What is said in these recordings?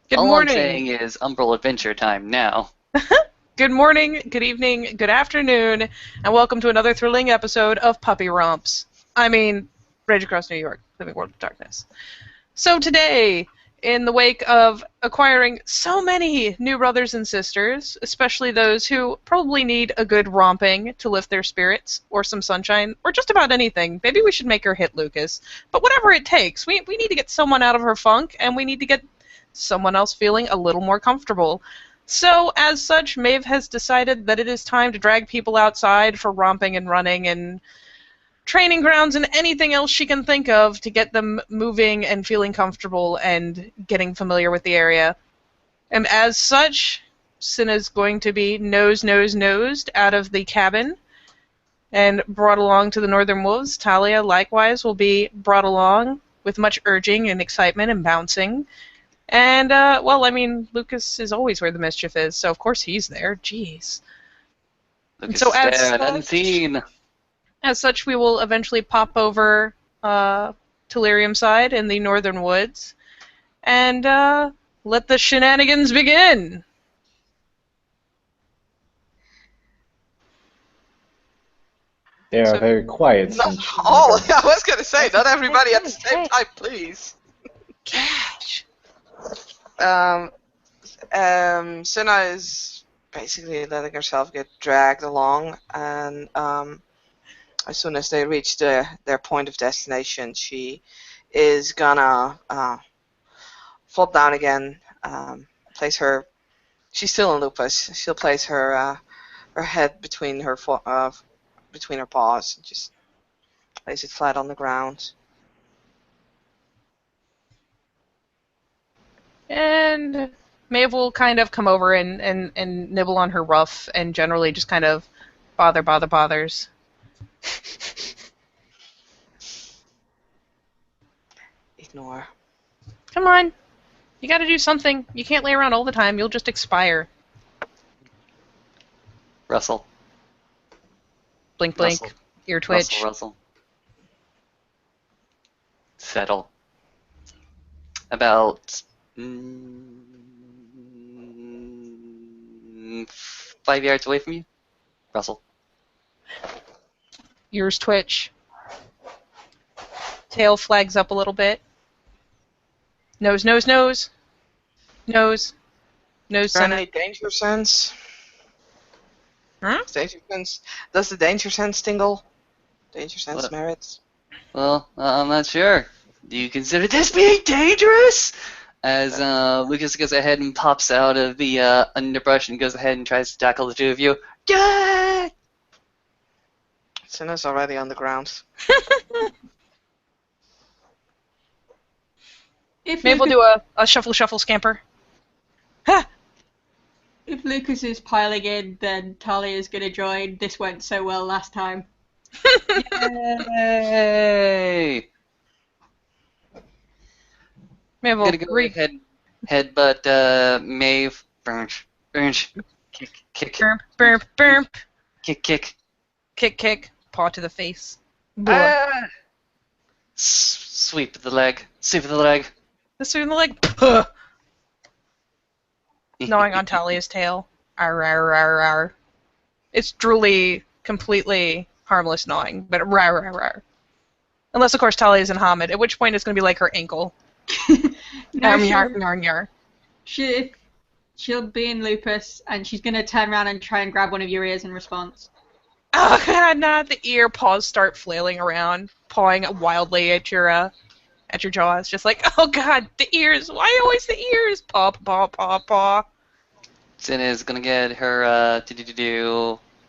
Good All I'm morning. saying is Umbral Adventure time now. Good morning, good evening, good afternoon, and welcome to another thrilling episode of Puppy Romps. Rage Across New York, Living World of Darkness. So today, in the wake of acquiring so many new brothers and sisters, especially those who probably need a good romping to lift their spirits, or some sunshine, or just about anything, maybe we should make her hit Lucas. But whatever it takes, we need to get someone out of her funk, and we need to get someone else feeling a little more comfortable. So, as such, Maeve has decided that it is time to drag people outside for romping and running and training grounds and anything else she can think of to get them moving and feeling comfortable and getting familiar with the area. And as such, Cinna's going to be nosed out of the cabin and brought along to the Northern Wolves. Talia, likewise, will be brought along with much urging and excitement and bouncing. And, Lucas is always where the mischief is, so of course he's there. Jeez. And Lucas so is there and unseen. as such, we will eventually pop over to Lyrium side in the northern woods and let the shenanigans begin. They are So, very quiet Not since all. shenanigans. I was gonna say, not everybody at the same time, please. Cash. Senna is basically letting herself get dragged along, and as soon as they reach their point of destination, she is gonna flop down again. Place her. She's still in lupus. She'll place her head between between her paws and just place it flat on the ground. And Maeve will kind of come over and nibble on her ruff and generally just kind of bothers. Ignore. Come on. You gotta do something. You can't lay around all the time. You'll just expire. Russell. Blink, blink. Russell. Ear twitch. Russell. Settle. About 5 yards away from you. Russell. Ears twitch. Tail flags up a little bit. Nose. Nose. Turn Center. a danger sense. Huh? Danger sense. Does the danger sense tingle? Danger sense What? merits. Well, I'm not sure. Do you consider this being dangerous? As Lucas goes ahead and pops out of the underbrush and goes ahead and tries to tackle the two of you. Yay! Senna's already on the ground. If Maybe we'll Lucas, do a shuffle scamper. if Lucas is piling in, then Talia's gonna join. This went so well last time. Yay! Maybe I'm we'll gonna go ahead, headbutt Maeve. Burnt. Kick. burp. Kick. Paw to the face. Blah. Ah! Sweep of the leg. This in the leg. Puh. Gnawing on Talia's tail. Arr. It's truly completely harmless gnawing, but rar. Unless, of course, Talia's in Hamid, at which point it's going to be like her ankle. No, Yar. she'll be in lupus, and she's gonna turn around and try and grab one of your ears in response. Oh, God, not the ear. Paws start flailing around, pawing wildly at your jaws. Just like, oh, God, the ears. Why always the ears? Paw. Sin is gonna get her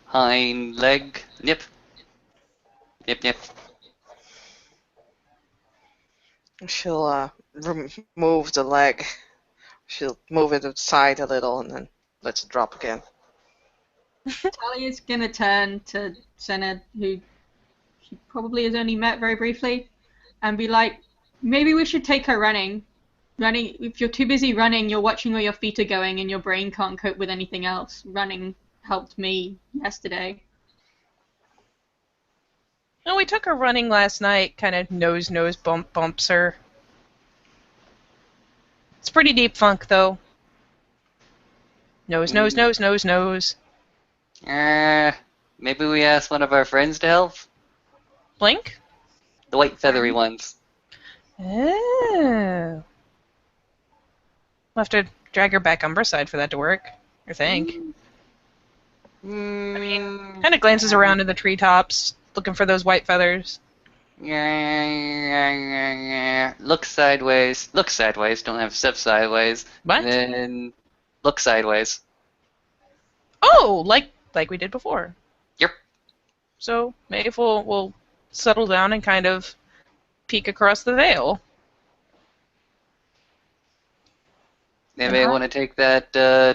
hind leg. Nip. She'll remove the leg. She'll move it aside a little and then let it drop again. Talia's gonna turn to Senna, who she probably has only met very briefly, and be like, maybe we should take her running. If you're too busy running, you're watching where your feet are going and your brain can't cope with anything else. Running helped me yesterday. No, we took her running last night. Kind of nose bumps her. It's pretty deep funk, though. Nose, nose, nose, nose, nose. Maybe we ask one of our friends to help? Blink? The white feathery ones. Oh. We'll have to drag her back Umbra side for that to work, I think. Kind of glances around in the treetops, looking for those white feathers. Look sideways. Look sideways. Don't have step sideways. What? Then look sideways. Oh, like we did before. Yep. So Maeve will settle down and kind of peek across the veil. Anybody want to take that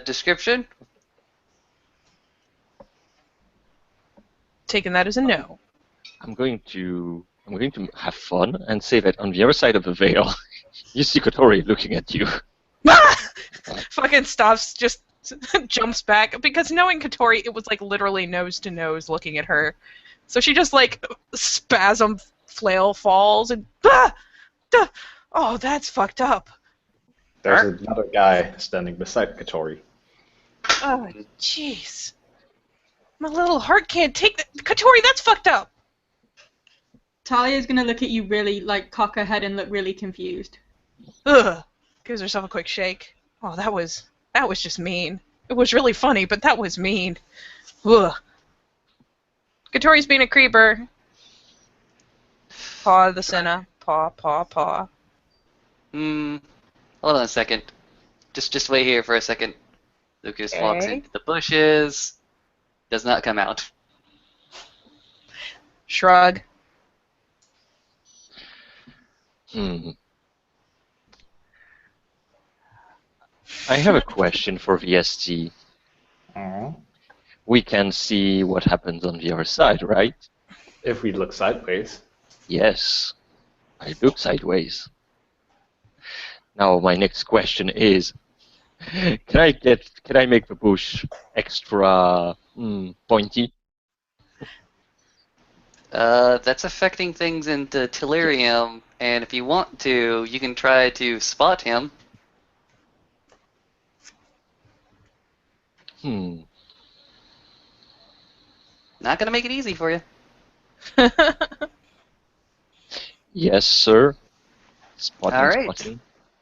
description? Taking that as a no. I'm going to have fun and say that on the other side of the veil, you see Kotori looking at you. Fucking stops, just jumps back, because knowing Kotori, it was like literally nose to nose looking at her. So she just like spasm flail falls and oh, that's fucked up. There's another guy standing beside Kotori. Oh, jeez. My little heart can't take that. Kotori, that's fucked up. Talia's gonna look at you really, like, cock her head and look really confused. Ugh. Gives herself a quick shake. Oh, that was just mean. It was really funny, but that was mean. Ugh. Kotori's being a creeper. Paw the Senna. Paw, paw, paw. Hold on a second. Just wait here for a second. Lucas walks Okay. into the bushes. Does not come out. Shrug. I have a question for VST. We can see what happens on the other side, right? If we look sideways. Yes. I look sideways. Now my next question is, can I make the bush extra pointy? That's affecting things in the Tellurium, and if you want to, you can try to spot him. Not gonna make it easy for you. Yes, sir. Spotting, All right. spotting.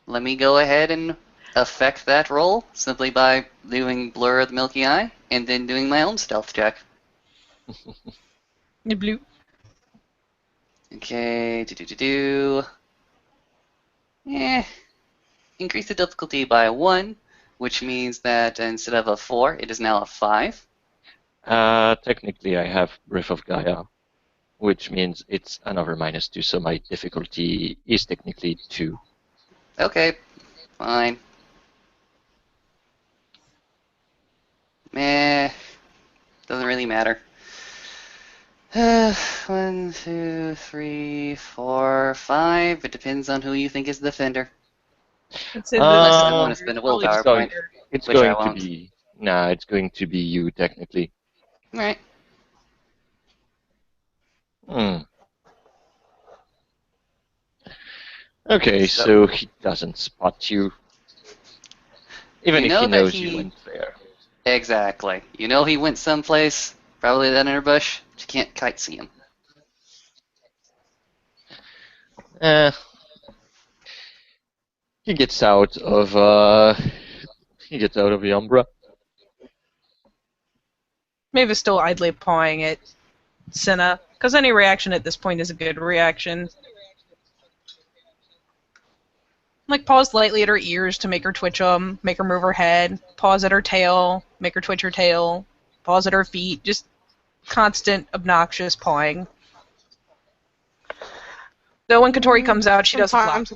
Let me go ahead and affect that roll simply by doing Blur of the Milky Eye and then doing my own stealth check. Blue. Okay, Increase the difficulty by 1, which means that instead of a 4, it is now a 5. Technically, I have Breath of Gaia, which means it's another -2, so my difficulty is technically 2. Okay, fine. Meh, doesn't really matter. 1, 2, 3, 4, 5. It depends on who you think is the defender. It's in Unless I want to spend a probably willpower going- point. It's Which I going to won't. be... Nah, it's going to be you, technically. Alright. Okay, So- so he doesn't spot you. Even You if know he that knows he- you went there. Exactly. You know he went someplace, probably that underbush, but you can't quite see him. He gets out of the Umbra. Maeve is still idly pawing at Senna, because any reaction at this point is a good reaction. Like, paws lightly at her ears to make her twitch them, make her move her head, paws at her tail, make her twitch her tail, paws at her feet, just constant, obnoxious pawing. Though when Kotori comes out, she does flop.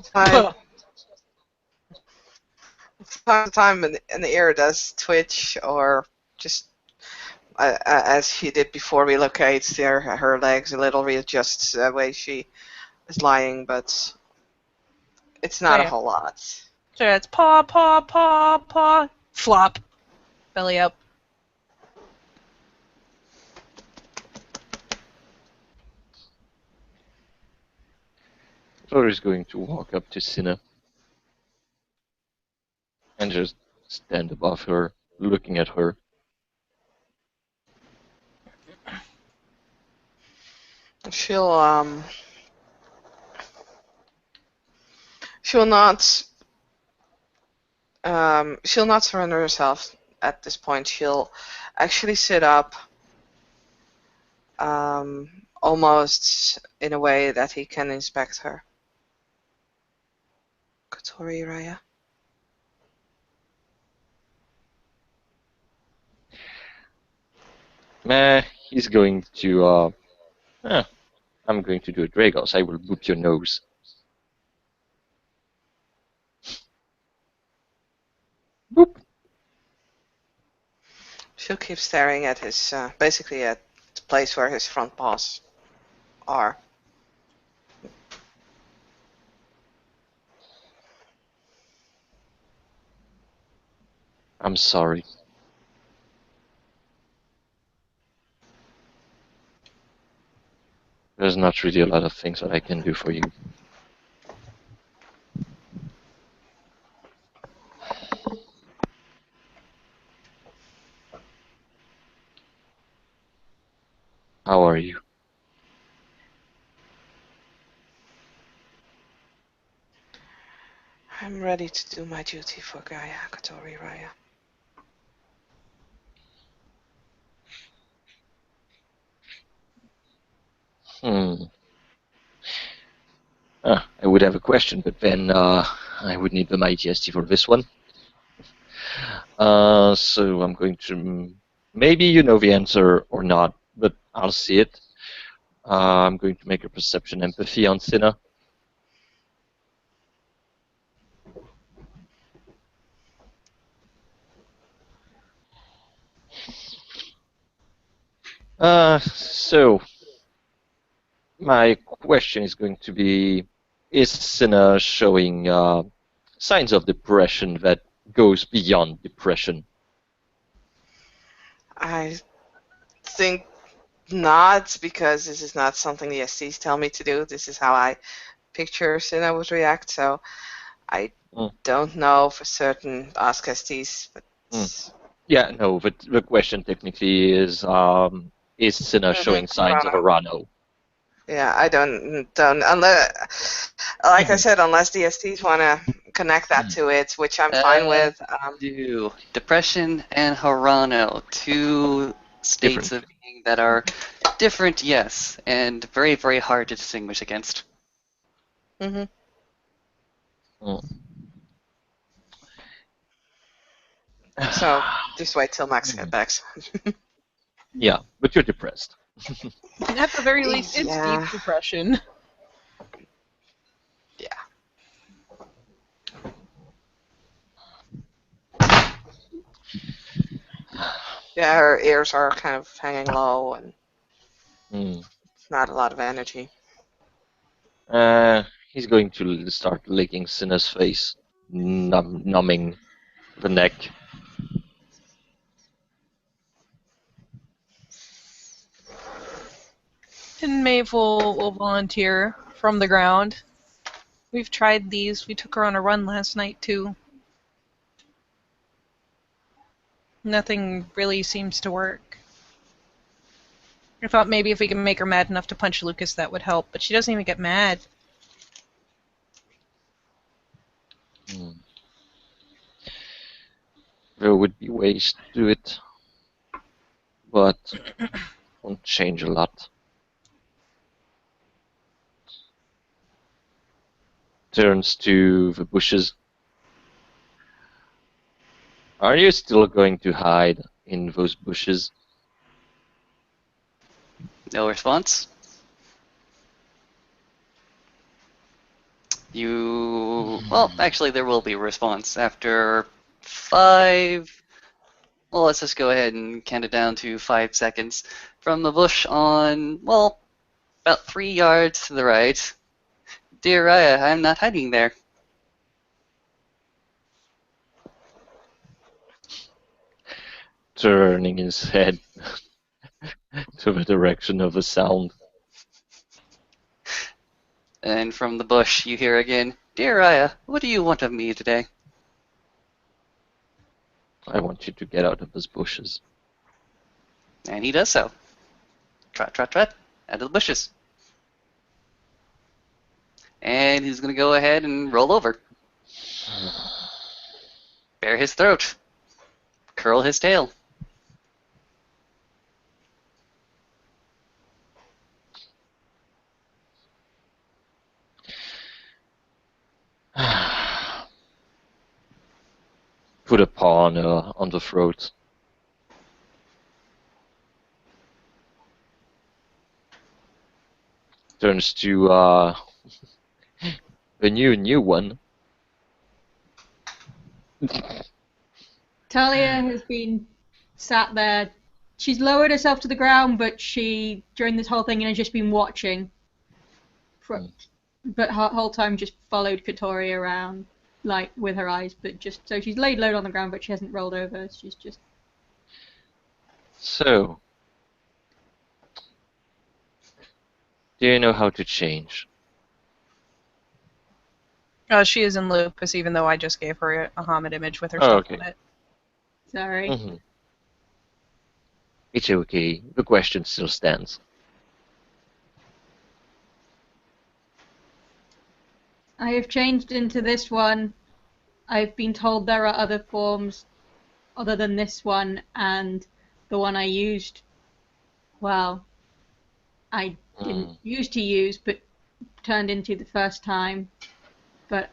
From time to time, and the ear does twitch, or just as she did before relocates, her legs a little readjusts the way she is lying, but it's not Oh, a yeah. whole lot. So it's paw, paw, paw, paw, flop, belly up. Thor is going to walk up to Cinna. and just stand above her, looking at her. She'll she'll not surrender herself at this point. She'll actually sit up, almost in a way that he can inspect her. Katori Raya. He's going to, I'm going to do a Dragos. I will boot your nose. Boop. She'll keep staring at his, basically at the place where his front paws are. I'm sorry. There's not really a lot of things that I can do for you. How are you? I'm ready to do my duty for Gaia, Katori Raya. I would have a question, but then I would need the mighty ST for this one. So I'm going to... Maybe you know the answer or not, but I'll see it. I'm going to make a perception empathy on Cinna. So my question is going to be, is Cinna showing signs of depression that goes beyond depression? I think not, because this is not something the STs tell me to do. This is how I picture Sinna would react, so I don't know for certain. Ask STs, but... Yeah, no, but the question technically is Cinna showing signs of Arano? Yeah, I don't unless, like I said, unless the STs want to connect that to it, which I'm fine with. Depression and Harano, two states of being that are different, yes, and very, very hard to distinguish against. So just wait till Max gets back. Yeah, but you're depressed. At the very least, it's deep depression. Yeah. Yeah, her ears are kind of hanging low, and not a lot of energy. He's going to start licking Cinna's face, numbing the neck. And Maeve will volunteer from the ground. We've tried these. We took her on a run last night, too. Nothing really seems to work. I thought maybe if we can make her mad enough to punch Lucas, that would help, but she doesn't even get mad. There would be ways to do it, but won't change a lot. Turns to the bushes. Are you still going to hide in those bushes? No response. Well, actually, there will be a response after 5. Well, let's just go ahead and count it down to 5 seconds. From the bush on, well, about 3 yards to the right. Dear Raya, I'm not hiding there. Turning his head to the direction of the sound. And from the bush, you hear again, Dear Raya, what do you want of me today? I want you to get out of those bushes. And he does so. Trot, trot, trot, out of the bushes. And he's going to go ahead and roll over. Bare his throat. Curl his tail. Put a paw on the throat. Turns to a new one. Talia has been sat there. She's lowered herself to the ground, but she, during this whole thing, has just been watching. But her whole time just followed Katori around, like, with her eyes. But just, so she's laid low on the ground, but she hasn't rolled over. She's just... So, do you know how to change? She is in Lupus, even though I just gave her a Hamid image with her stuff on it. Sorry. Mm-hmm. It's okay. The question still stands. I have changed into this one. I've been told there are other forms other than this one, and the one I used, well, I didn't used to use, but turned into the first time. But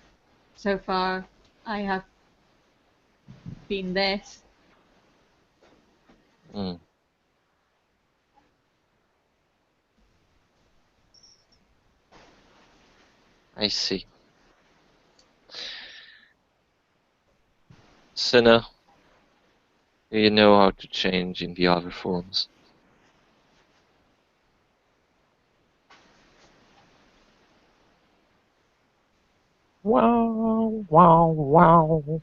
so far, I have been this. I see. Senna, do you know how to change in the other forms? Wow, wow, wow.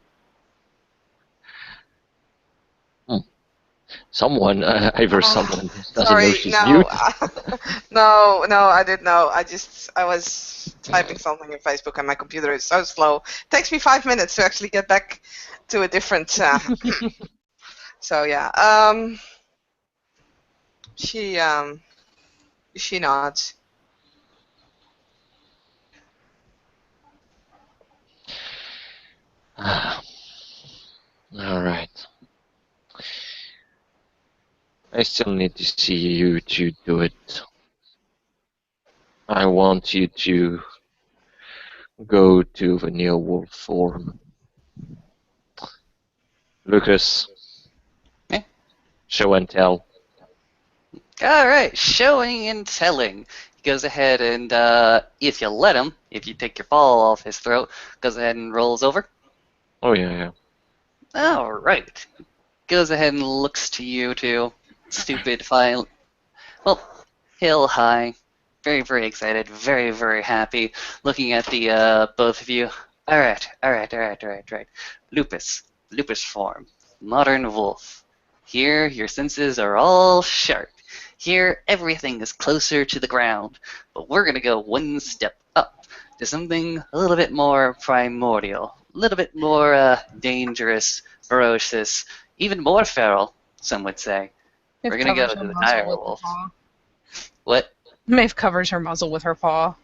Someone, either someone doesn't Sorry, know she's no, mute. no, I didn't know. I was typing something in Facebook and my computer is so slow. It takes me 5 minutes to actually get back to a different. So yeah, she nods. All right. I still need to see you to do it. I want you to go to the werewolf form. Lucas. Yeah. Show and tell. Alright, showing and telling. He goes ahead and, if you let him, if you take your ball off his throat, goes ahead and rolls over. Oh, yeah. Alright. Goes ahead and looks to you two. Stupid, fine. Well, hill high. Very, very excited. Very, very happy. Looking at the, both of you. Alright. Lupus form. Modern wolf. Here, your senses are all sharp. Here, everything is closer to the ground. But we're going to go one step up to something a little bit more primordial. A little bit more dangerous, ferocious, even more feral, some would say. We're going to go to the dire wolf. What? Maeve covers her muzzle with her paw.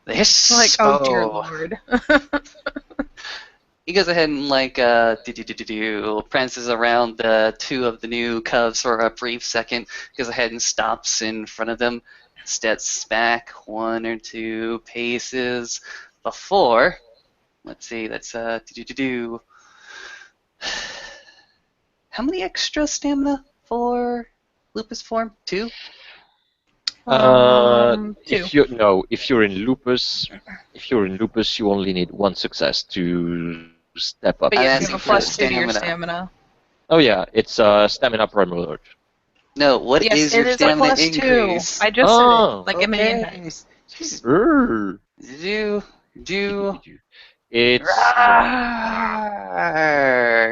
This Like, oh dear lord. He goes ahead and prances around the two of the new cubs for a brief second. Goes ahead and stops in front of them. Steps back 1 or 2 paces before. Let's see. That's How many extra stamina for Lupus form? 2. 2. If you're in lupus, you only need 1 success to step up. But you have asking a for +2 to your stamina. Oh yeah, it's stamina primal urge. No, what Yes, is it your is a stamina +2. increase? I just said it, like a million times. It's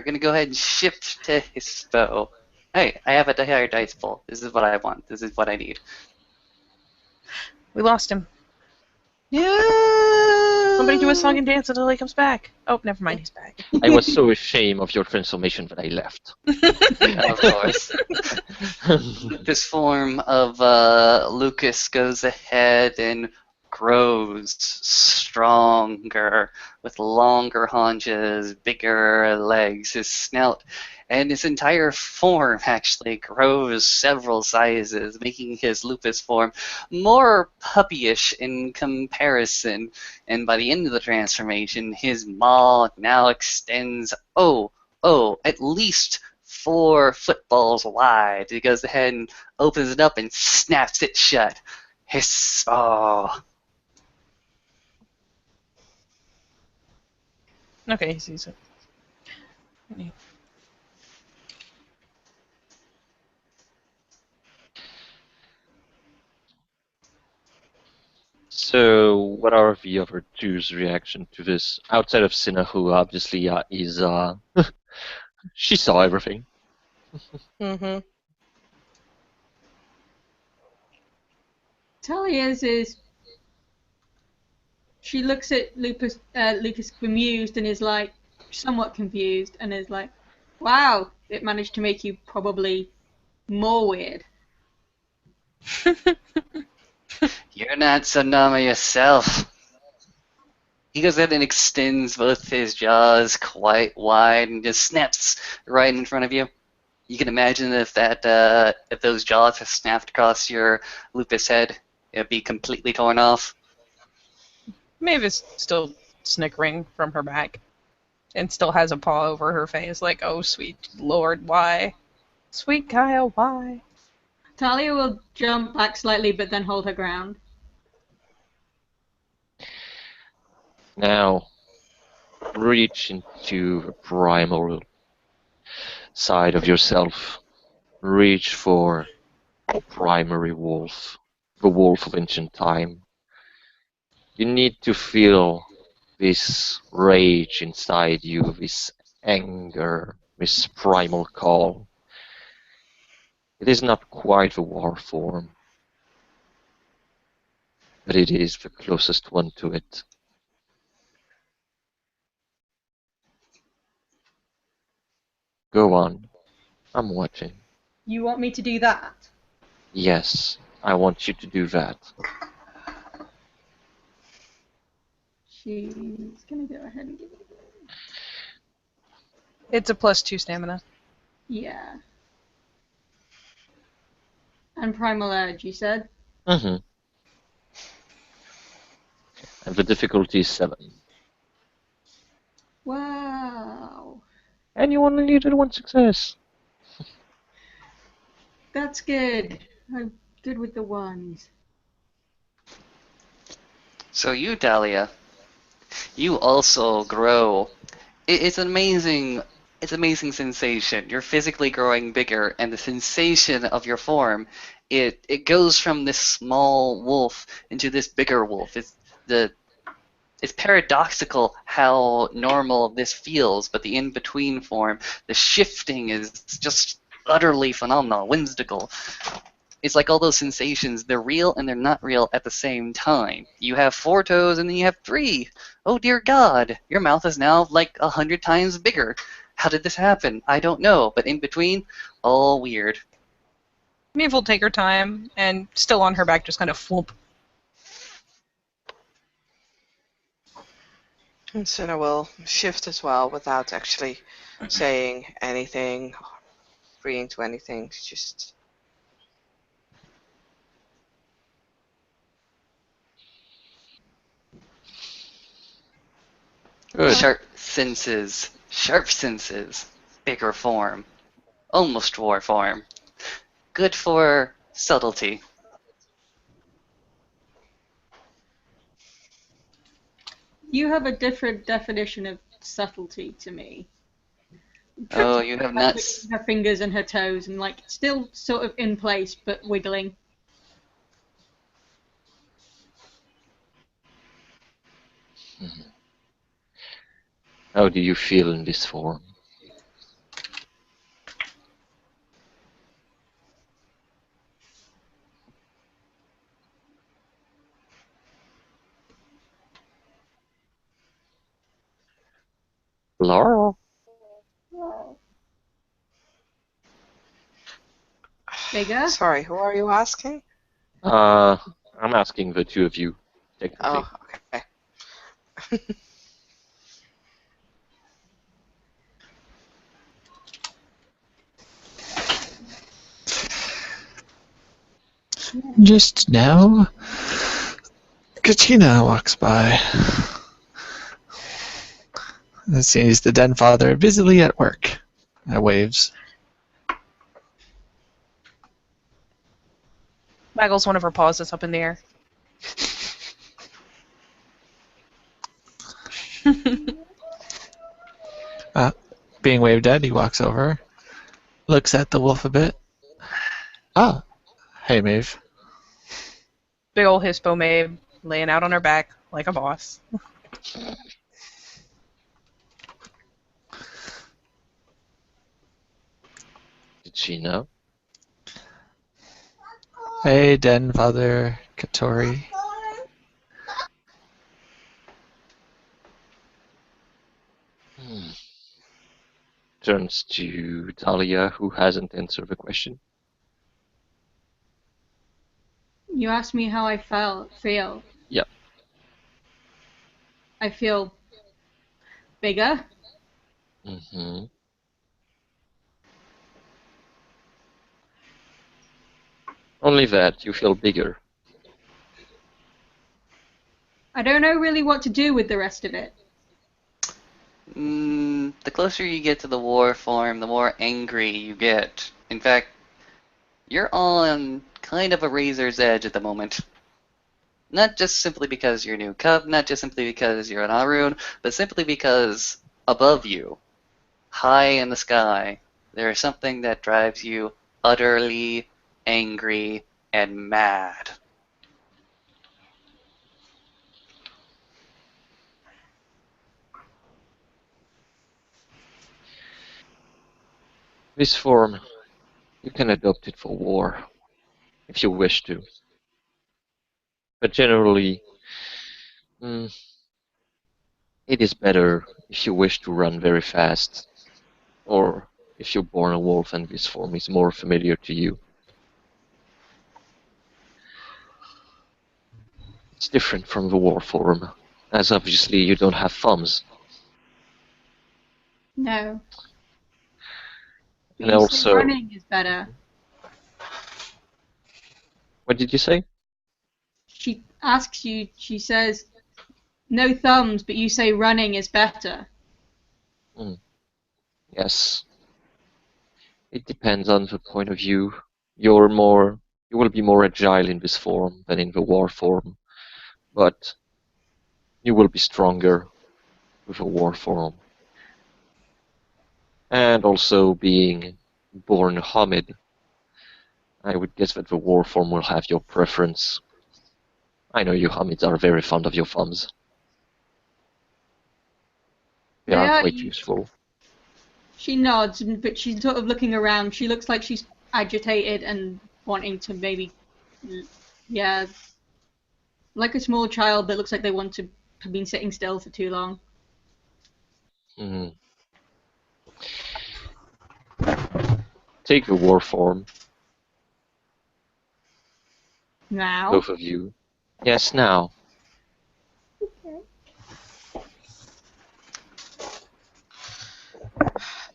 Gonna go ahead and shift to his bow. Hey, I have a higher dice pool. This is what I want. This is what I need. We lost him. Yeah. Somebody do a song and dance until he comes back. Oh, never mind, he's back. I was so ashamed of your transformation that I left. Of course. This form of Lucas goes ahead and grows stronger with longer haunches, bigger legs. His snout and his entire form actually grows several sizes, making his lupus form more puppyish in comparison. And by the end of the transformation, his maw now extends, at least 4 footballs wide. He goes ahead and opens it up and snaps it shut. Hiss. Oh. Okay, he sees it. So, what are the other two's reaction to this? Outside of Cinna, who obviously is she saw everything. Mm-hmm. Talia's is. She looks at Lucas bemused and is like somewhat confused and is like, "Wow, it managed to make you probably more weird." You're not Sonama yourself. He goes ahead and extends both his jaws quite wide and just snaps right in front of you. You can imagine if those jaws have snapped across your lupus head, it'd be completely torn off. Mavis still snickering from her back and still has a paw over her face, like, oh, sweet lord, why? Sweet Kyle, why? Talia will jump back slightly but then hold her ground. Now, reach into the primal side of yourself. Reach for the primary wolf, the wolf of ancient time. You need to feel this rage inside you, this anger, this primal call. It is not quite a war form, but it is the closest one to it. Go on. I'm watching. You want me to do that? Yes, I want you to do that. She's gonna go ahead and give it a go. It's a +2 stamina. Yeah. And Primal Urge, you said? Mm-hmm. And the difficulty is 7. Wow. And you only needed 1 success. That's good. I'm good with the ones. So you, Dahlia, you also grow. It's an amazing sensation. You're physically growing bigger, and the sensation of your form, it goes from this small wolf into this bigger wolf. It's paradoxical how normal this feels, but the in-between form, the shifting is just utterly phenomenal, whimsical. It's like all those sensations, they're real and they're not real at the same time. You have 4 toes and then you have 3. Oh dear God, your mouth is now like 100 times bigger. How did this happen? I don't know, but in between, all weird. Maeve will take her time and still on her back just kind of floop. And Cinna will shift as well without actually saying anything, or agreeing to anything. She just Good. Sharp senses, bigger form, almost war form. Good for subtlety. You have a different definition of subtlety to me. Oh, Trip's you have like nuts. wiggling her fingers and her toes and like still sort of in place but wiggling. How do you feel in this form? Bigger? Sorry, who are you asking? I'm asking the two of you, technically. Oh, okay. Just now, Katina walks by and sees the den father busily at work. And waves. Waggles one of her paws that's up in the air. Being waved at, he walks over, looks at the wolf a bit. Ah, hey, Maeve. Big ol' Hispo Mabe laying out on her back like a boss. Did she know? Hey, den father, Katori. Turns to Talia, who hasn't answered the question. You asked me how I feel. Yep. I feel bigger. Mm-hmm. Only that, you feel bigger. I don't know really what to do with the rest of it. The closer you get to the war form, the more angry you get. In fact, you're on kind of a razor's edge at the moment. Not just simply because you're a new cub, not just simply because you're an Arun, but simply because above you, high in the sky, there is something that drives you utterly angry and mad. This form, you can adopt it for war, if you wish to. But generally, it is better if you wish to run very fast, or if you're born a wolf and this form is more familiar to you. It's different from the war form, as obviously you don't have thumbs. No. But And you also, say running is better. what did you say? She asks you, she says, no thumbs, but you say running is better. Yes. It depends on the point of view. You will be more agile in this form than in the war form, but you will be stronger with a war form. And also being born Hamid, I would guess that the war form will have your preference. I know you Hamids are very fond of your thumbs. They are quite useful. She nods, but she's sort of looking around. She looks like she's agitated and wanting to maybe, yeah, like a small child that looks like they want to have been sitting still for too long. Take the war form. Now? Both of you. Yes, now. Okay.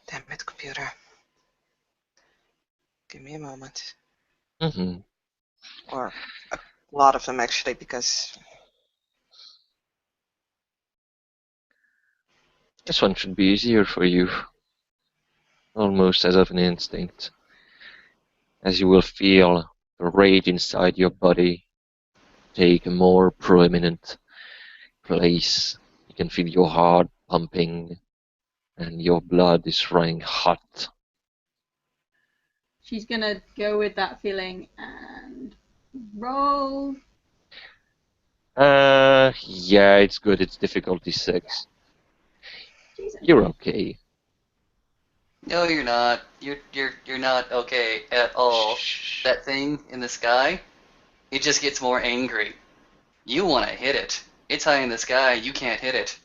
Damn it, computer. Give me a moment. Or a lot of them, actually, because... This one should be easier for you. Almost as of an instinct. As you will feel the rage inside your body take a more prominent place. You can feel your heart pumping and your blood is running hot. She's gonna go with that feeling and roll. Yeah, it's good. It's difficulty 6. Jesus. You're okay. No, you're not. You're not okay at all. Shh. That thing in the sky, it just gets more angry. You want to hit it. It's high in the sky. You can't hit it.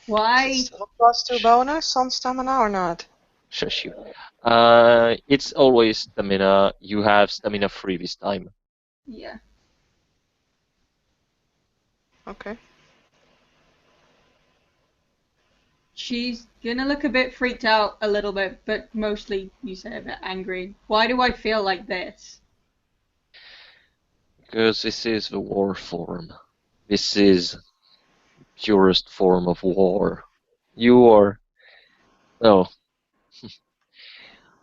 Why? Is it still a +2 bonus on stamina or not? Shush you. It's always stamina. You have stamina free this time. Yeah. Okay. She's gonna look a bit freaked out a little bit, but mostly you said a bit angry. Why do I feel like this? Because this is the war form. This is purest form of war. You are, well,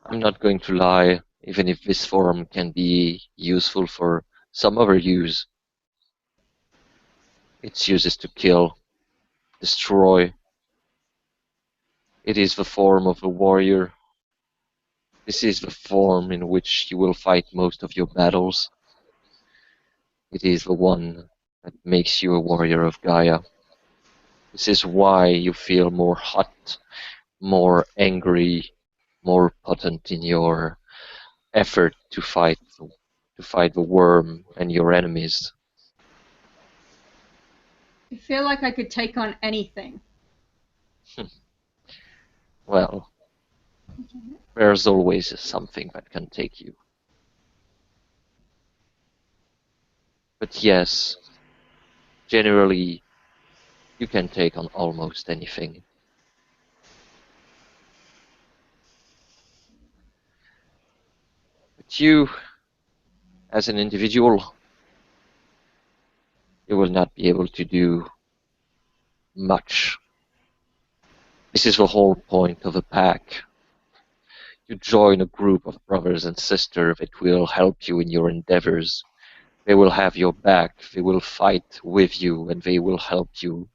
I'm not going to lie, even if this form can be useful for some other use. Its use is to kill, destroy. It is the form of a warrior. This is the form in which you will fight most of your battles. It is the one that makes you a warrior of Gaia. This is why you feel more hot, more angry, more potent in your effort to fight the worm and your enemies. I feel like I could take on anything. Well, there's always something that can take you. But yes, generally, you can take on almost anything. But you, as an individual, you will not be able to do much. This is the whole point of a pack. You join a group of brothers and sisters that will help you in your endeavors. They will have your back, they will fight with you, and they will help you.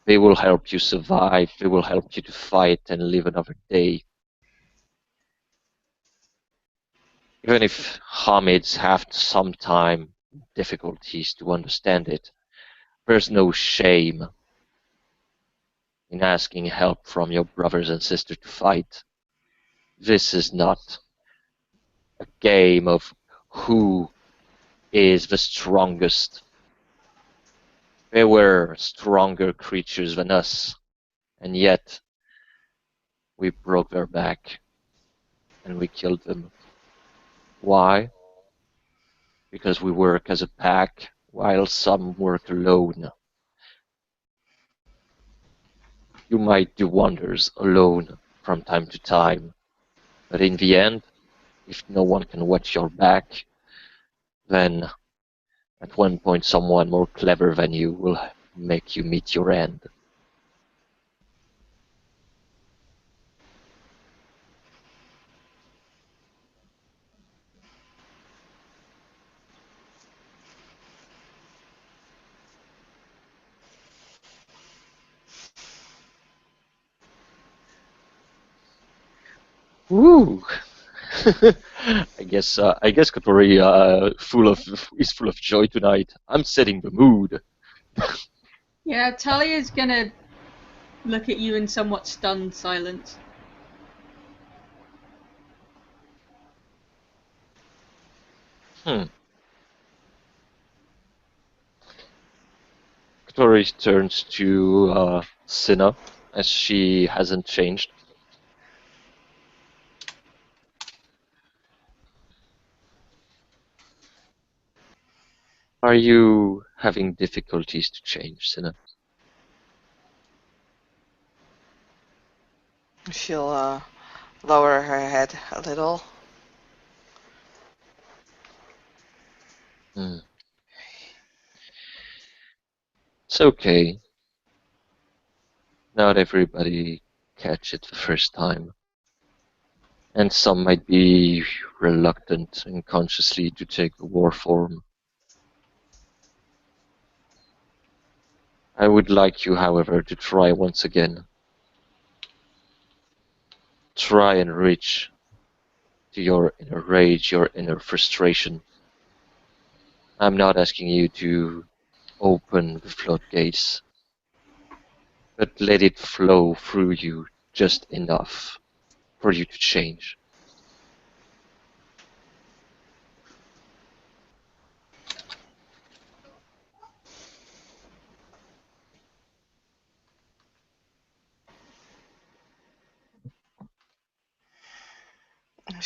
They will help you survive, they will help you to fight and live another day. Even if Hamids have sometimes difficulties to understand it, there's no shame in asking help from your brothers and sisters to fight. This is not a game of who is the strongest. There were stronger creatures than us, and yet we broke their back and we killed them. Why? Because we work as a pack, while some work alone. You might do wonders alone from time to time, but in the end, if no one can watch your back, then at one point someone more clever than you will make you meet your end. Woo! I guess Kotori is full of joy tonight. I'm setting the mood. Yeah, Talia's gonna look at you in somewhat stunned silence. Hmm. Kotori turns to Cinna, as she hasn't changed. Are you having difficulties to change, Cinna? She'll lower her head a little. Hmm. It's okay. Not everybody catch it the first time. And some might be reluctant unconsciously to take the war form. I would like you, however, to try once again. Try and reach to your inner rage, your inner frustration. I'm not asking you to open the floodgates, but let it flow through you just enough for you to change.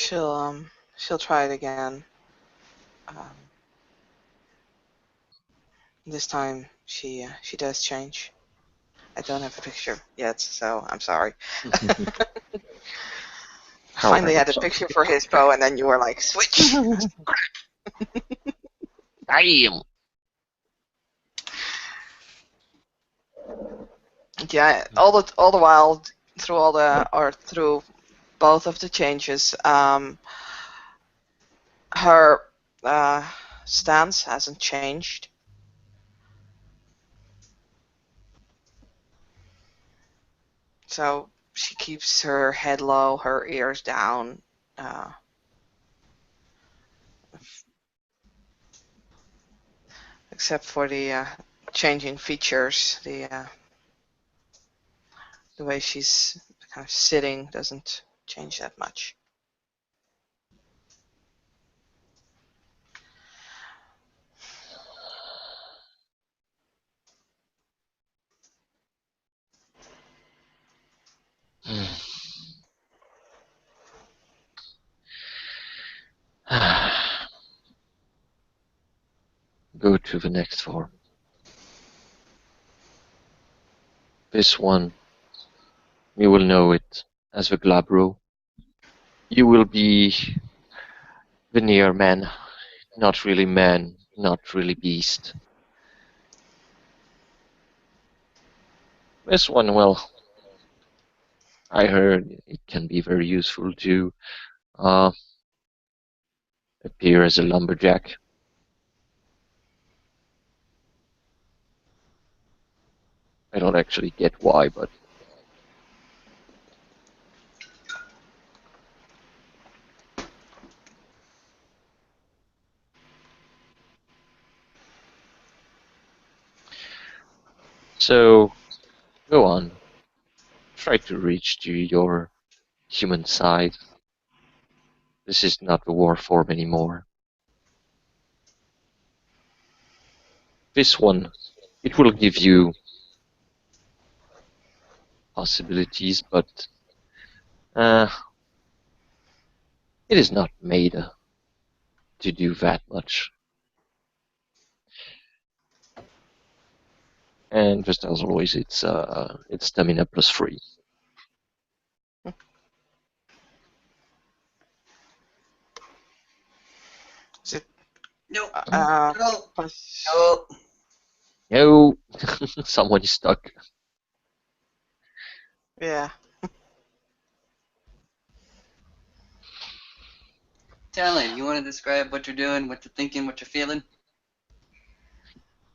She'll try it again. This time she does change. I don't have a picture yet, so I'm sorry. Finally had a picture for his bow, and then you were like, switch. Damn. Yeah, all the while through both of the changes, her stance hasn't changed. So she keeps her head low, her ears down. Except for the changing features, the way she's kind of sitting doesn't change that much. Go to the next form. This one, you will know it as the Glabro. You will be the near man, not really man, not really beast. This one, well, I heard it can be very useful to appear as a lumberjack. I don't actually get why, but so go on. Try to reach to your human side. This is not the war form anymore. This one, it will give you possibilities, but it is not made to do that much. And just as always, it's stamina +3. Is it? Nope. Plus- Nope. No, someone is stuck. Yeah. Talon, you want to describe what you're doing, what you're thinking, what you're feeling?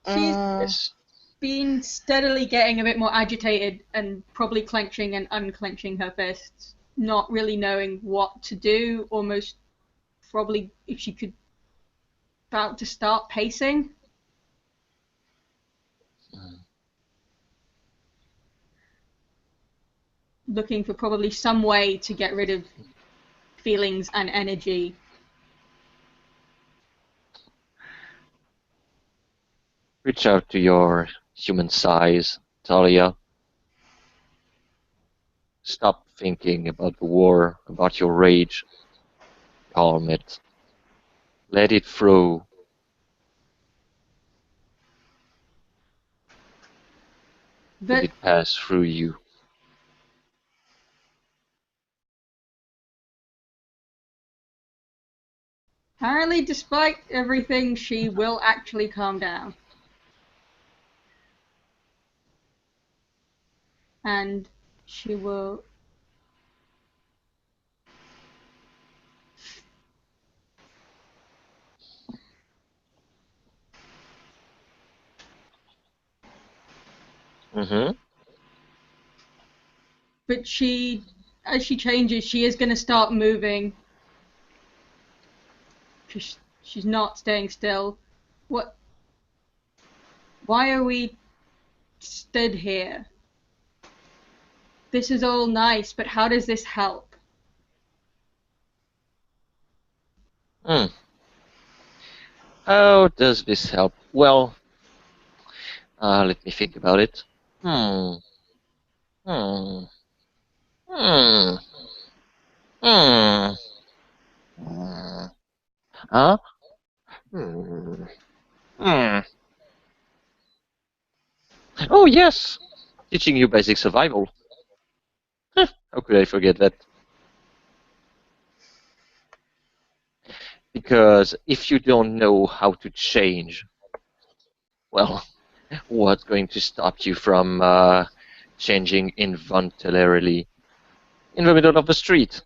She's Yes. been steadily getting a bit more agitated and probably clenching and unclenching her fists, not really knowing what to do, almost probably if she could about to start pacing. Looking for probably some way to get rid of feelings and energy. Reach out to your human size, Talia. Stop thinking about the war, about your rage. Calm it. Let it flow. Let But it pass through you. apparently, despite everything, she will actually calm down. And she will Mm-hmm. but as she changes, she is going to start moving. Because she's not staying still. What? Why are we stood here? This is all nice, but how does this help? Hmm. How does this help? Well, let me think about it. Hmm. Hmm. Hmm. Hmm. Huh? Hmm. Hmm. Oh, yes! Teaching you basic survival. How could I forget that? Because if you don't know how to change, well, what's going to stop you from changing involuntarily in the middle of the street?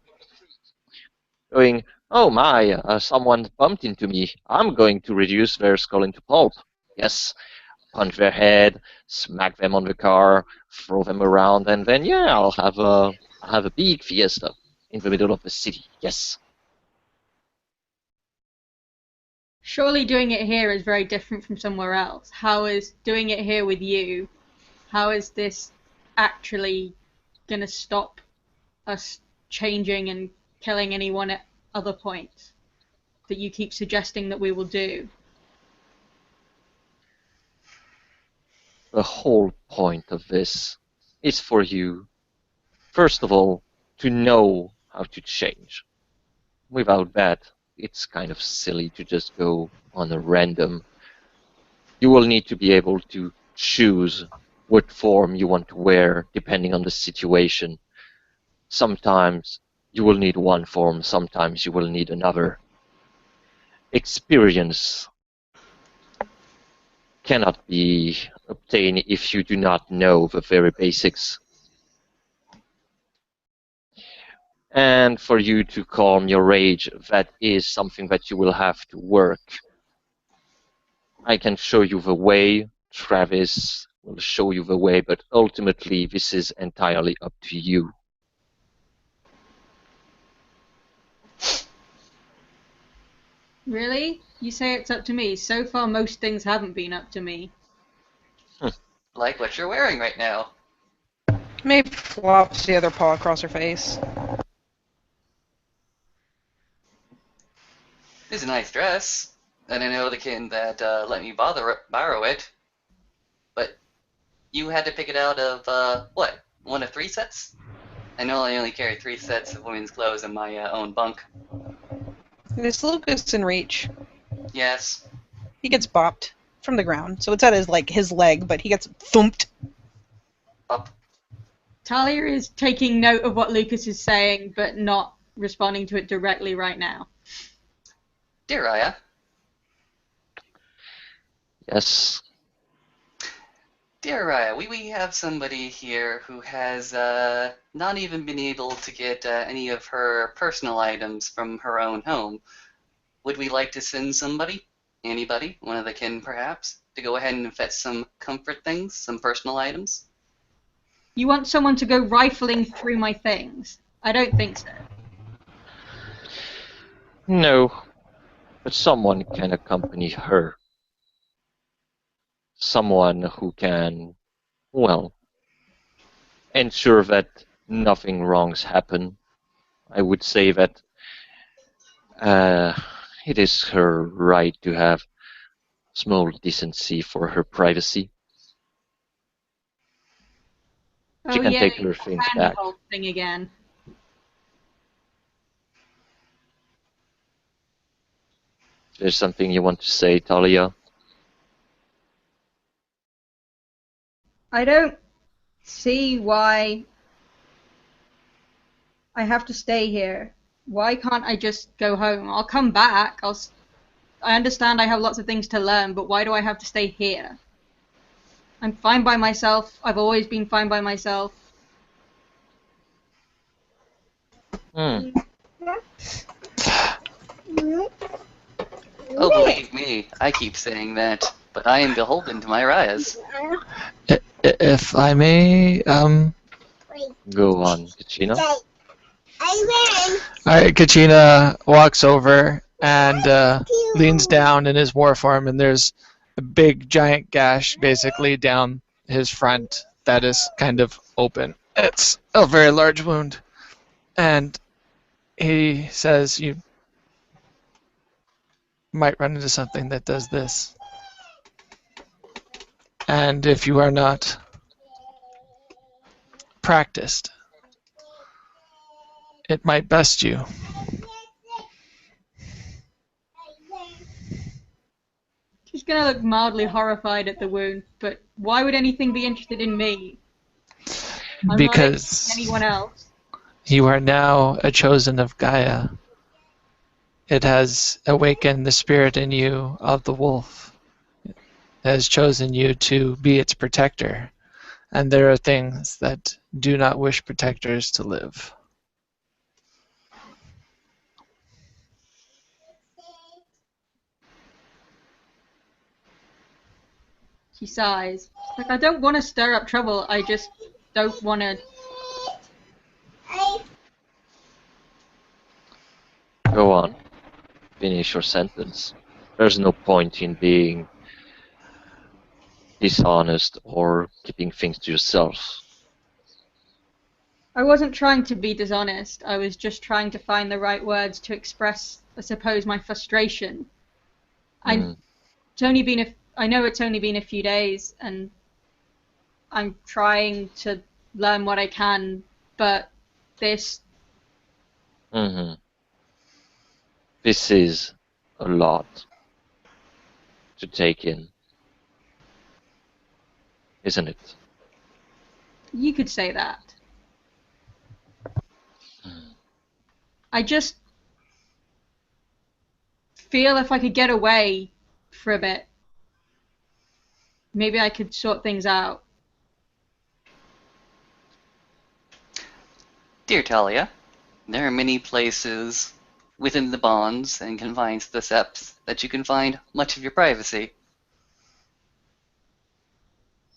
Going, oh my, someone bumped into me. I'm going to reduce their skull into pulp. Yes, punch their head, smack them on the car, throw them around, and then yeah, I'll have a big fiesta in the middle of the city. Yes. Surely doing it here is very different from somewhere else. How is doing it here with you? How is this actually gonna stop us changing and killing anyone at other points that you keep suggesting that we will do? The whole point of this is for you, first of all, to know how to change. Without that, it's kind of silly to just go on a random. You will need to be able to choose what form you want to wear depending on the situation. Sometimes you will need one form, sometimes you will need another. Experience cannot be obtained if you do not know the very basics. And for you to calm your rage, that is something that you will have to work. I can show you the way, Travis will show you the way, but ultimately this is entirely up to you. Really? You say it's up to me. So far, most things haven't been up to me. Like what you're wearing right now. May flops the other paw across her face. It's a nice dress. And I know the kid that let me borrow it. But you had to pick it out of, what? One of 3 sets? I know I only carry 3 sets of women's clothes in my own bunk. This Lucas in reach. Yes. He gets bopped from the ground, so it's at his leg, but he gets thumped. Up. Talia is taking note of what Lucas is saying, but not responding to it directly right now. Dear Raya. Yes. Dear Raya, we have somebody here who has not even been able to get any of her personal items from her own home. Would we like to send somebody? Anybody? One of the kin, perhaps? To go ahead and fetch some comfort things? Some personal items? You want someone to go rifling through my things? I don't think so. No, but someone can accompany her. Someone who can, well, ensure that nothing wrongs happen. I would say that it is her right to have small decency for her privacy. She Oh can yeah, take her things the back. whole thing again. There's something you want to say, Talia? I don't see why I have to stay here. Why can't I just go home? I'll come back. I understand I have lots of things to learn, but why do I have to stay here? I'm fine by myself. I've always been fine by myself. Hmm. Oh, believe me, I keep saying that, but I am beholden to my Rayas. If I may, Go on, Kachina. Alright, Kachina walks over and leans down in his war form, and there's a big giant gash basically down his front that is kind of open. It's a very large wound. And he says, you might run into something that does this. And if you are not practiced, it might best you. gonna look mildly horrified at the wound, but why would anything be interested in me? I'm not interested in Because anyone else. you are now a chosen of Gaia. It has awakened the spirit in you of the wolf. It has chosen you to be its protector. And there are things that do not wish protectors to live. She sighs. Like, I don't want to stir up trouble, I just don't want to. Go on. Finish your sentence. There's no point in being dishonest or keeping things to yourself. I wasn't trying to be dishonest, I was just trying to find the right words to express, I suppose, my frustration. Mm. I know it's only been a few days, and I'm trying to learn what I can, but this. Mm-hmm. This is a lot to take in, isn't it? You could say that. I just feel if I could get away for a bit, maybe I could sort things out. Dear Talia, there are many places within the bonds and confines of the septs that you can find much of your privacy.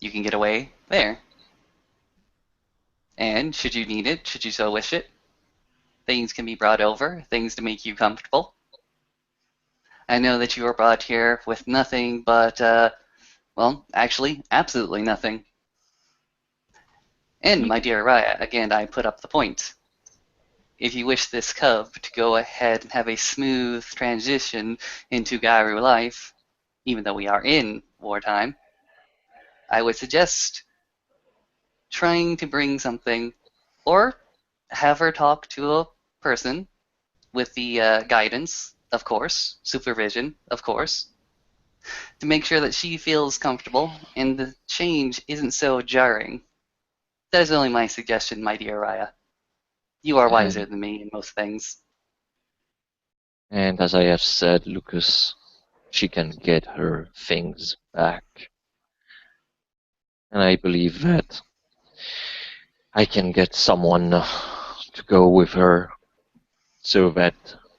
You can get away there. And should you need it, should you so wish it, things can be brought over, things to make you comfortable. I know that you were brought here with nothing but, well, actually, absolutely nothing. And, my dear Raya, again, I put up the point. If you wish this cub to go ahead and have a smooth transition into Garu life, even though we are in wartime, I would suggest trying to bring something, or have her talk to a person with the guidance, of course, supervision, of course, to make sure that she feels comfortable and the change isn't so jarring. That is only my suggestion, my dear Raya. You are wiser than me in most things. And as I have said, Lucas, she can get her things back. And I believe that I can get someone to go with her so that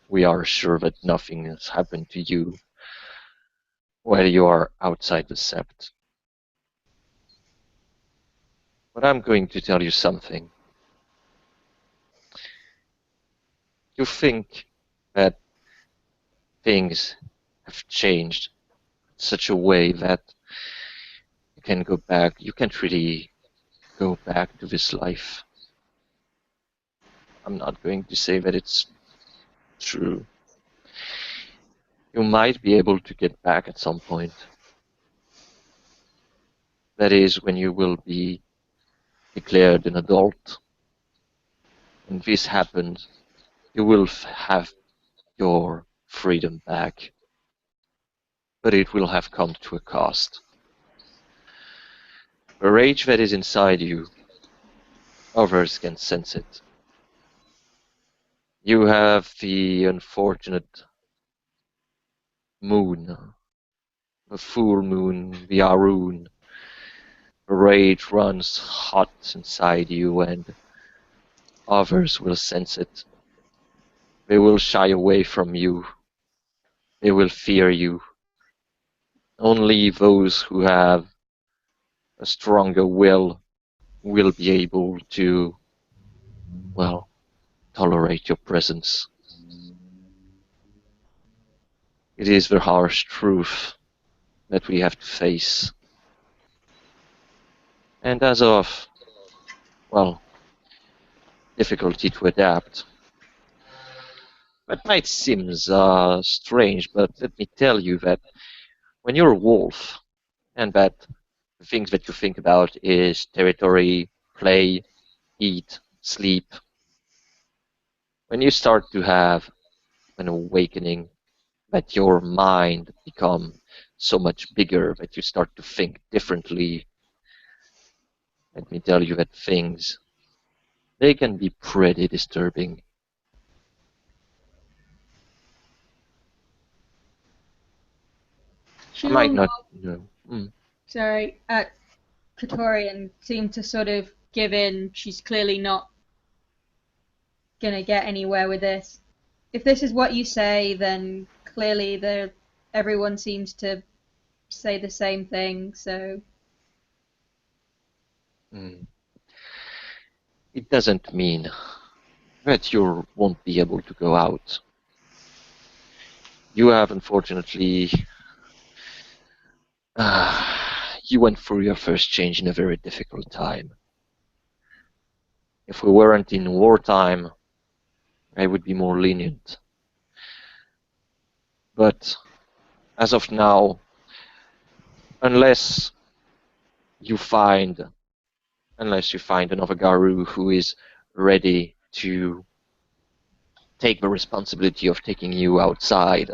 we are sure that nothing has happened to you while you are outside the sept. But I'm going to tell you something. You think that things have changed in such a way that you can go back. You can't really go back to this life. I'm not going to say that it's true. You might be able to get back at some point. That is when you will be declared an adult. When this happens, you will have your freedom back. But it will have come to a cost. The rage that is inside you, others can sense it. You have the unfortunate moon, the full moon, the Arun. The rage runs hot inside you, and others will sense it. They will shy away from you. They will fear you. Only those who have a stronger will be able to, well, tolerate your presence. It is the harsh truth that we have to face. And as of, well, difficulty to adapt. That might seem strange, but let me tell you that when you're a wolf, and that the things that you think about is territory, play, eat, sleep, when you start to have an awakening, that your mind becomes so much bigger that you start to think differently. Let me tell you that things, they can be pretty disturbing. She I might will not nod, know. at Katori and seem to sort of give in. She's clearly not gonna get anywhere with this. If this is what you say, then clearly everyone seems to say the same thing, so Mm. It doesn't mean that you won't be able to go out. You have, unfortunately, you went through your first change in a very difficult time. If we weren't in wartime, I would be more lenient. But as of now, unless you find another Garu who is ready to take the responsibility of taking you outside,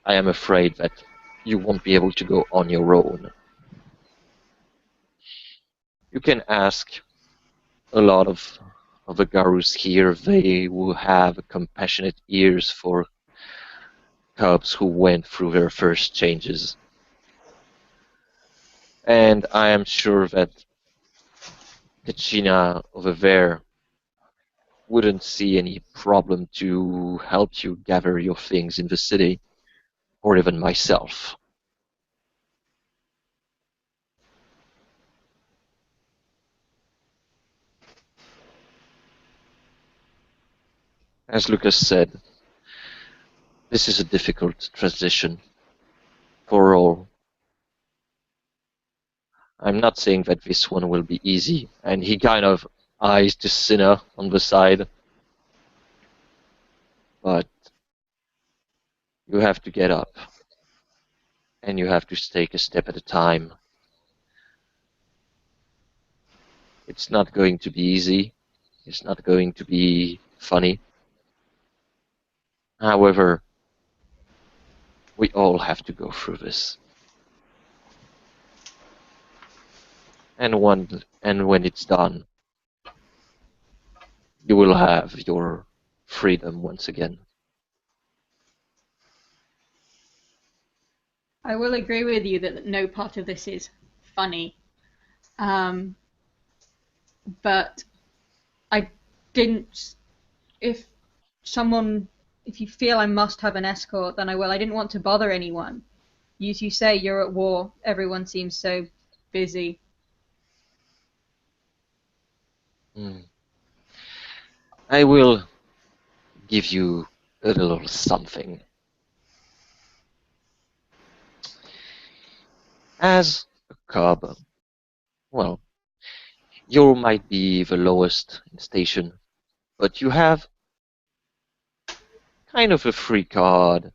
I am afraid that you won't be able to go on your own. You can ask a lot of the Garus here. They will have compassionate ears for cubs who went through their first changes. And I am sure that Kachina over there wouldn't see any problem to help you gather your things in the city, or even myself. As Lucas said, this is a difficult transition for all. I'm not saying that this one will be easy, and he kind of eyes to Cinna on the side. But you have to get up, and you have to take a step at a time. It's not going to be easy. It's not going to be funny. However, we all have to go through this. And when it's done, you will have your freedom once again. I will agree with you that no part of this is funny. Um, but I didn't. If if you feel I must have an escort, then I will. I didn't want to bother anyone. As you say, you're at war. Everyone seems so busy. I will give you a little something. As a cub, well, you might be the lowest in station, but you have kind of a free card.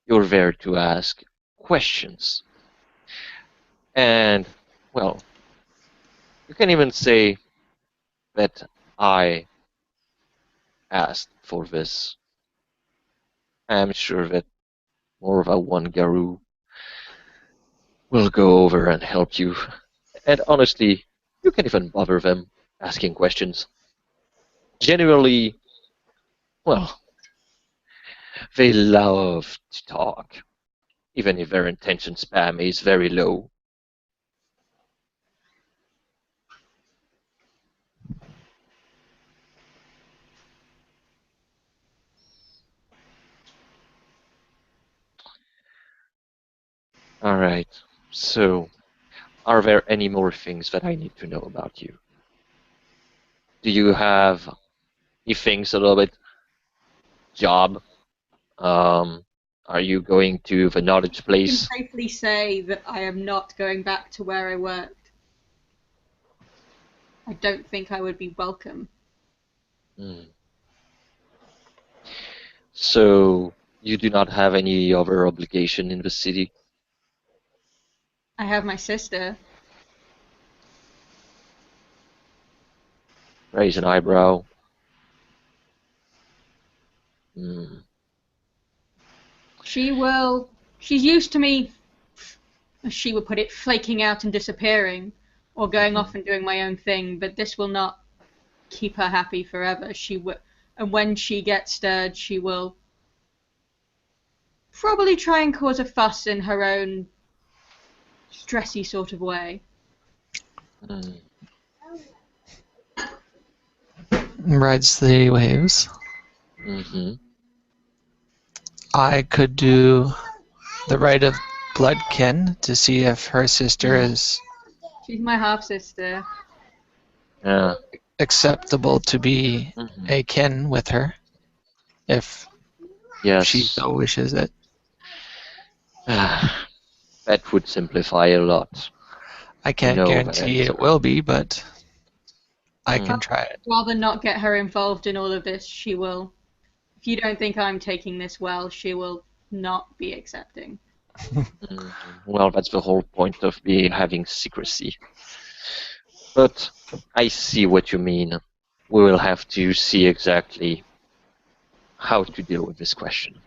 You're there to ask questions. And, well, you can even say that I asked for this. I'm sure that more of a one Garu will go over and help you. And honestly, you can even bother them asking questions. Generally, well, they love to talk, even if their intention spam is very low. Alright, so are there any more things that I need to know about you? Do you have any things a little bit job? Are you going to the knowledge I can place? safely say that I am not going back to where I worked. I don't think I would be welcome. Hmm. So you do not have any other obligation in the city? I have my sister. Raise an eyebrow. Hmm. She's used to me, as she would put it, flaking out and disappearing, or going off and doing my own thing, but this will not keep her happy forever. And when she gets stirred, she will probably try and cause a fuss in her own stressy sort of way. Mm. Rides the waves. Mm-hmm. I could do the rite of blood kin to see if her sister is She's my half-sister. Yeah. acceptable to be Mm-hmm. a kin with her, if Yes. she so wishes it. That would simplify a lot. I can't know that guarantee it answer. will be, but I Mm. can try it. Rather not get her involved in all of this, she will. If you don't think I'm taking this well, she will not be accepting. Mm. Well, that's the whole point of having secrecy. But I see what you mean. We will have to see exactly how to deal with this question.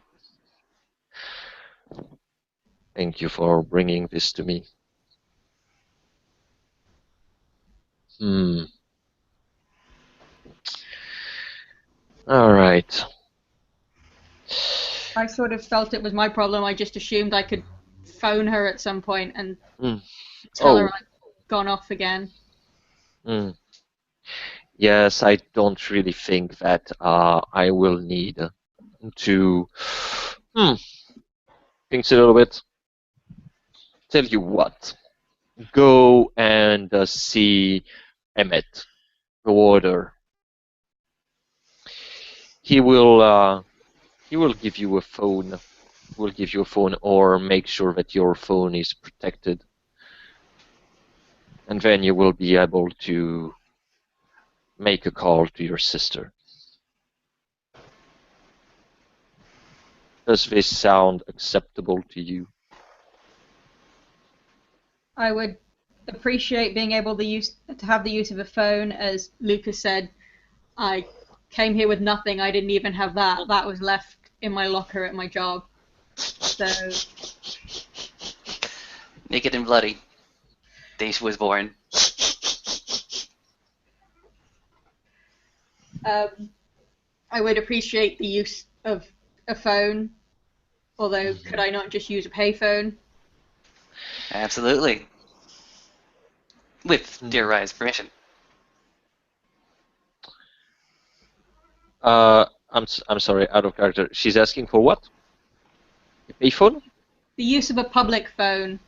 Thank you for bringing this to me. Hmm. All right. I sort of felt it was my problem. I just assumed I could phone her at some point and Mm. tell Oh. her I'd gone off again. Mm. Yes, I don't really think that I will need to think a little bit. Tell you what, go and see Emmett, the warder. He will give you a phone. Will give you a phone or make sure that your phone is protected, and then you will be able to make a call to your sister. Does this sound acceptable to you? I would appreciate being able to have the use of a phone. As Lucas said, I came here with nothing. I didn't even have that. That was left in my locker at my job. So Naked and bloody. Day she was born. I would appreciate the use of a phone. Although, could I not just use a payphone? Absolutely. With dear Ryan's permission. I'm sorry, out of character. She's asking for what? A payphone? The use of a public phone.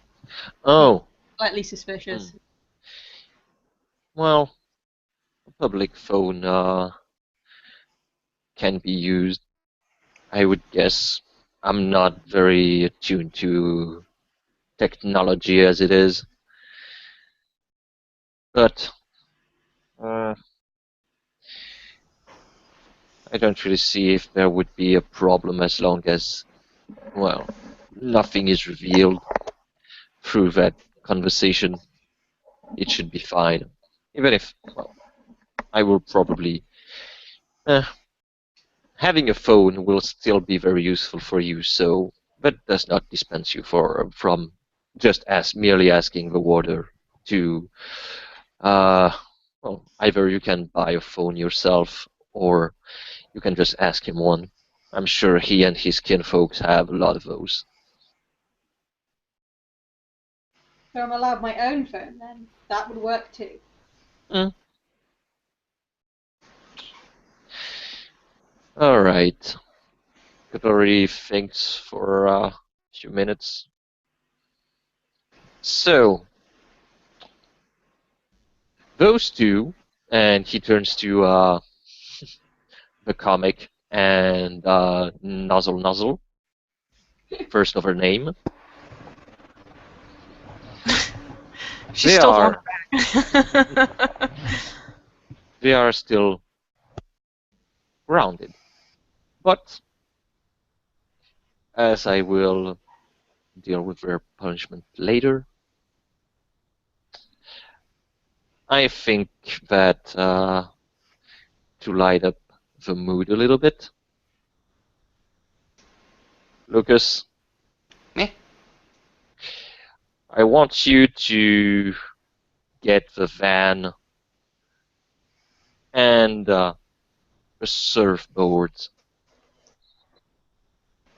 Oh, Slightly suspicious. well, a public phone can be used. I would guess. I'm not very attuned to technology as it is, but I don't really see if there would be a problem as long as, well, nothing is revealed through that conversation. It should be fine. Even if, well, I will probably. Having a phone will still be very useful for you, so that does not dispense you from just merely asking the warder to. Well, either you can buy a phone yourself, or you can just ask him one. I'm sure he and his kinfolks have a lot of those. So I'm allowed my own phone then? That would work too. All right. Katori thinks for a few minutes. So, those two, and he turns to the comic and Nuzzle, first of her name. She's They still are- on her back. They are still grounded. But, as I will deal with their punishment later, I think that to light up the mood a little bit, Lucas, Me? I want you to get the van and a surfboard.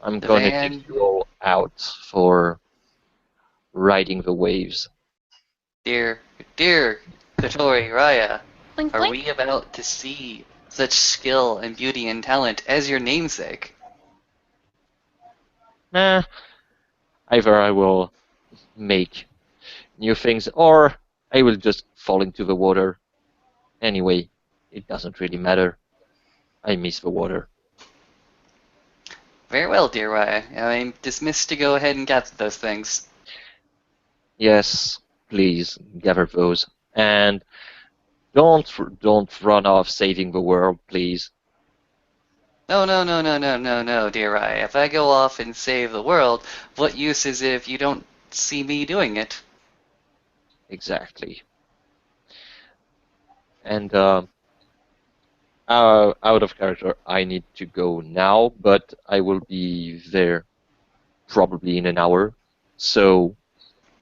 I'm The gonna van. take you all out for riding the waves. Dear Katori Raya, Blink, are blink. we about to see such skill and beauty and talent as your namesake? Nah, either I will make new things or I will just fall into the water. Anyway, it doesn't really matter. I miss the water. Very well, dear Raya. I'm dismissed to go ahead and gather those things. Yes, please gather those. And don't run off saving the world, please. No, no, no, no, no, no, no, dear Raya. If I go off and save the world, what use is it if you don't see me doing it? Exactly. And out of character, I need to go now, but I will be there probably in an hour. So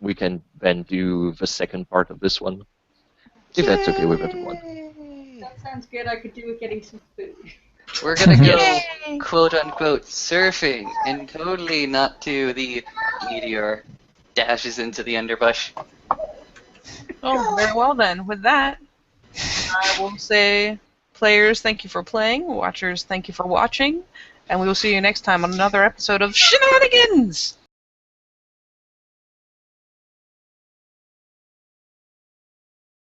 we can then do the second part of this one, if that's okay with everyone. That sounds good. I could do with getting some food. We're gonna go Yay! quote unquote surfing and totally not to the meteor dashes into the underbrush. Oh, very well then. With that, I will say, players, thank you for playing. Watchers, thank you for watching. And we will see you next time on another episode of Shenanigans!